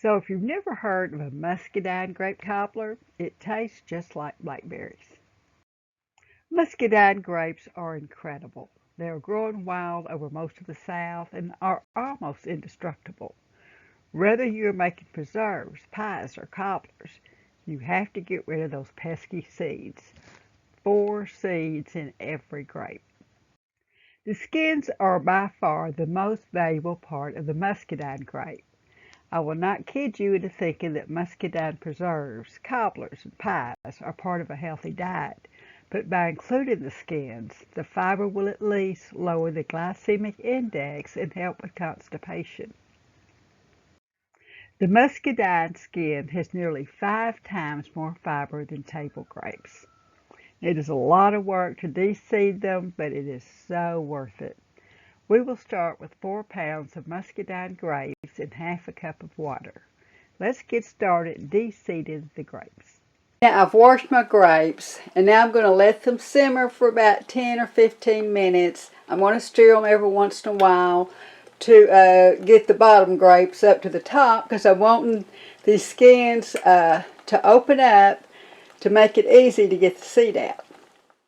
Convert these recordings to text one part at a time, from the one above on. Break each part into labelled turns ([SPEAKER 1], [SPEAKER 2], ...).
[SPEAKER 1] So if you've never heard of a Muscadine Grape Cobbler, it tastes just like blackberries. Muscadine grapes are incredible. They are growing wild over most of the South and are almost indestructible. Whether you're making preserves, pies, or cobblers, you have to get rid of those pesky seeds. 4 seeds in every grape. The skins are by far the most valuable part of the muscadine grape. I will not kid you into thinking that muscadine preserves, cobblers, and pies are part of a healthy diet, but by including the skins, the fiber will at least lower the glycemic index and help with constipation. The muscadine skin has nearly 5 times more fiber than table grapes. It is a lot of work to de-seed them, but it is so worth it. We will start with 4 pounds of muscadine grapes and half a cup of water. Let's get started de-seeding the grapes. Now I've washed my grapes and now I'm going to let them simmer for about 10 or 15 minutes. I'm going to stir them every once in a while to get the bottom grapes up to the top because I want these skins to open up to make it easy to get the seed out.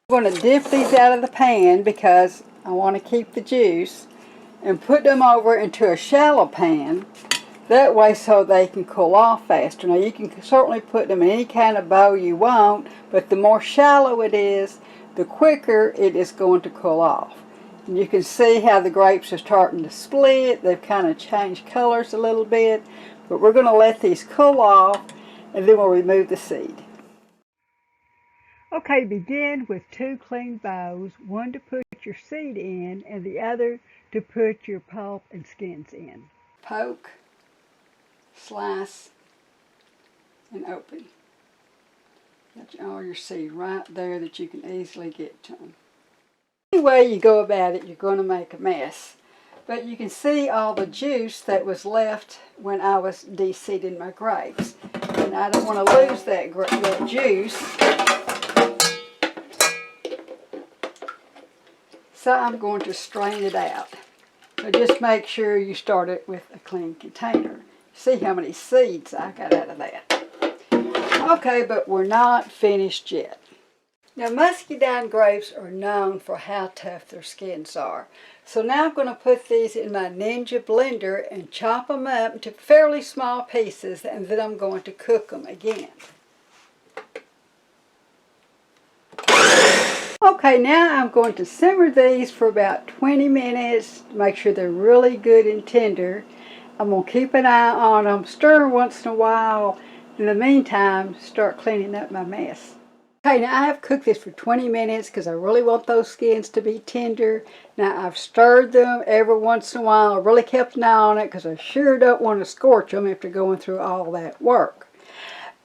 [SPEAKER 1] I'm going to dip these out of the pan because I want to keep the juice and put them over into a shallow pan. That way so they can cool off faster. Now you can certainly put them in any kind of bowl you want, but the more shallow it is, the quicker it is going to cool off. And you can see how the grapes are starting to split. They've kind of changed colors a little bit, but we're going to let these cool off and then we'll remove the seed. Okay, begin with 2 clean bowls, one to put your seed in and the other to put your pulp and skins in. Poke, slice, and open. Got all your seed right there that you can easily get to them. Any way you go about it, you're going to make a mess. But you can see all the juice that was left when I was de-seeding my grapes. And I don't want to lose that juice. So I'm going to strain it out. So just make sure you start it with a clean container. See how many seeds I got out of that. Okay, but we're not finished yet. Now muscadine grapes are known for how tough their skins are. So now I'm going to put these in my Ninja blender and chop them up into fairly small pieces, and then I'm going to cook them again. Okay, now I'm going to simmer these for about 20 minutes to make sure they're really good and tender. I'm going to keep an eye on them, stir once in a while. In the meantime, start cleaning up my mess. Okay, now I have cooked this for 20 minutes because I really want those skins to be tender. Now I've stirred them every once in a while. I really kept an eye on it because I sure don't want to scorch them after going through all that work.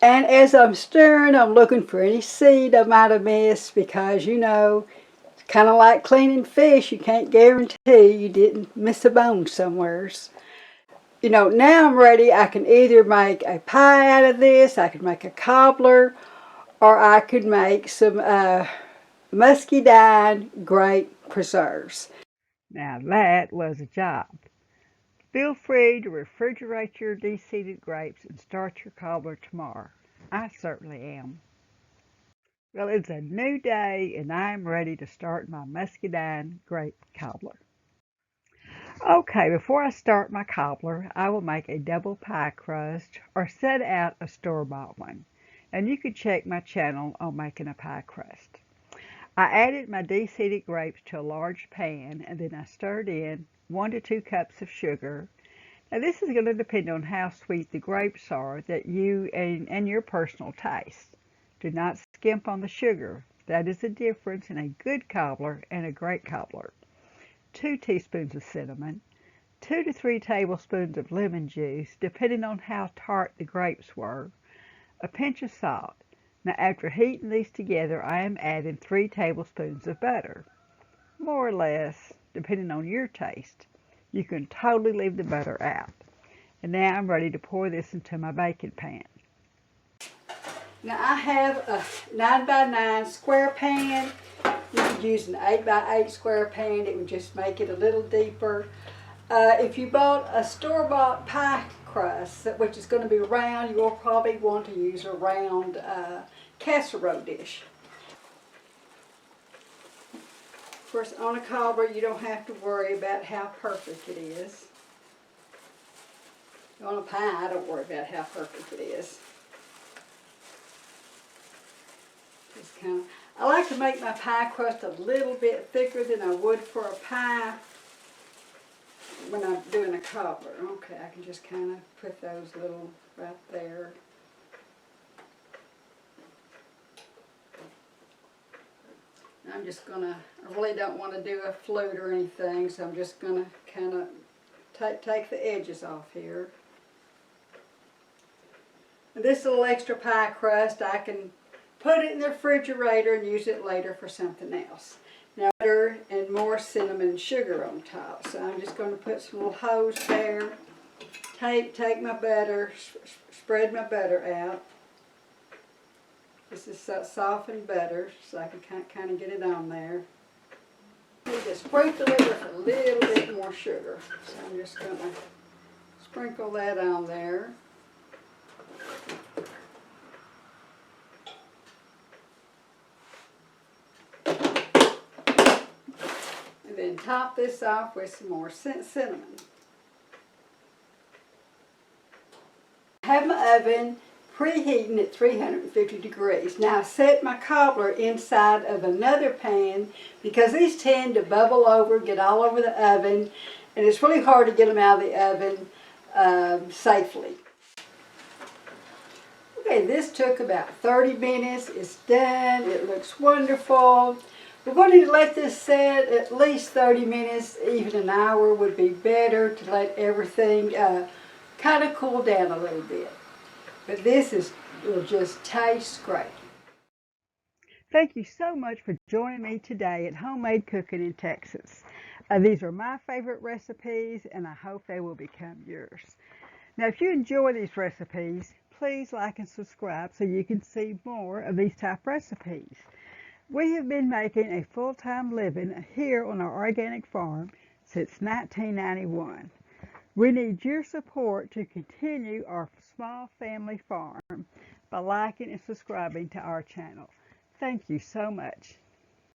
[SPEAKER 1] And as I'm stirring, I'm looking for any seed I might have missed because, you know, it's kind of like cleaning fish. You can't guarantee you didn't miss a bone somewheres. You know, now I'm ready. I can either make a pie out of this, I could make a cobbler, or I could make some muscadine grape preserves. Now that was a job. Feel free to refrigerate your de-seeded grapes and start your cobbler tomorrow. I certainly am. Well, it's a new day and I'm ready to start my Muscadine Grape Cobbler. Okay, before I start my cobbler, I will make a double pie crust or set out a store-bought one. And you can check my channel on making a pie crust. I added my de-seeded grapes to a large pan and then I stirred in 1 to 2 cups of sugar. Now this is going to depend on how sweet the grapes are that you and your personal taste. Do not skimp on the sugar. That is the difference in a good cobbler and a great cobbler. 2 teaspoons of cinnamon, 2 to 3 tablespoons of lemon juice, depending on how tart the grapes were, a pinch of salt. Now after heating these together, I am adding 3 tablespoons of butter, more or less, depending on your taste. You can totally leave the butter out. And now I'm ready to pour this into my baking pan. Now I have a 9x9 square pan. You could use an 8x8 square pan. It would just make it a little deeper. If you bought a store-bought pie crust, which is going to be round. You'll probably want to use a round casserole dish. Of course, on a cobbler, you don't have to worry about how perfect it is. On a pie, I don't worry about how perfect it is. Just kind of, I like to make my pie crust a little bit thicker than I would for a pie when I'm doing a cobbler. Okay, I can just kind of put those little right there. I'm just gonna, I really don't want to do a flute or anything, so I'm just gonna kind of take the edges off here. And this little extra pie crust, I can put it in the refrigerator and use it later for something else. Now, butter and more cinnamon and sugar on top. So I'm just going to put some little holes there. Take my butter, spread my butter out. This is softened butter, so I can kind of get it on there. I need to sprinkle it with a little bit more sugar. So I'm just going to sprinkle that on there. And then top this off with some more cinnamon. I have my oven preheating at 350 degrees. Now I set my cobbler inside of another pan because these tend to bubble over, get all over the oven, and it's really hard to get them out of the oven safely. Okay, this took about 30 minutes. It's done. It looks wonderful. We're going to let this set at least 30 minutes, even an hour would be better to let everything kind of cool down a little bit. But this will just taste great. Thank you so much for joining me today at Homemade Cooking in Texas. These are my favorite recipes, and I hope they will become yours. Now, if you enjoy these recipes, please like and subscribe so you can see more of these type recipes. We have been making a full-time living here on our organic farm since 1991. We need your support to continue our small family farm by liking and subscribing to our channel. Thank you so much.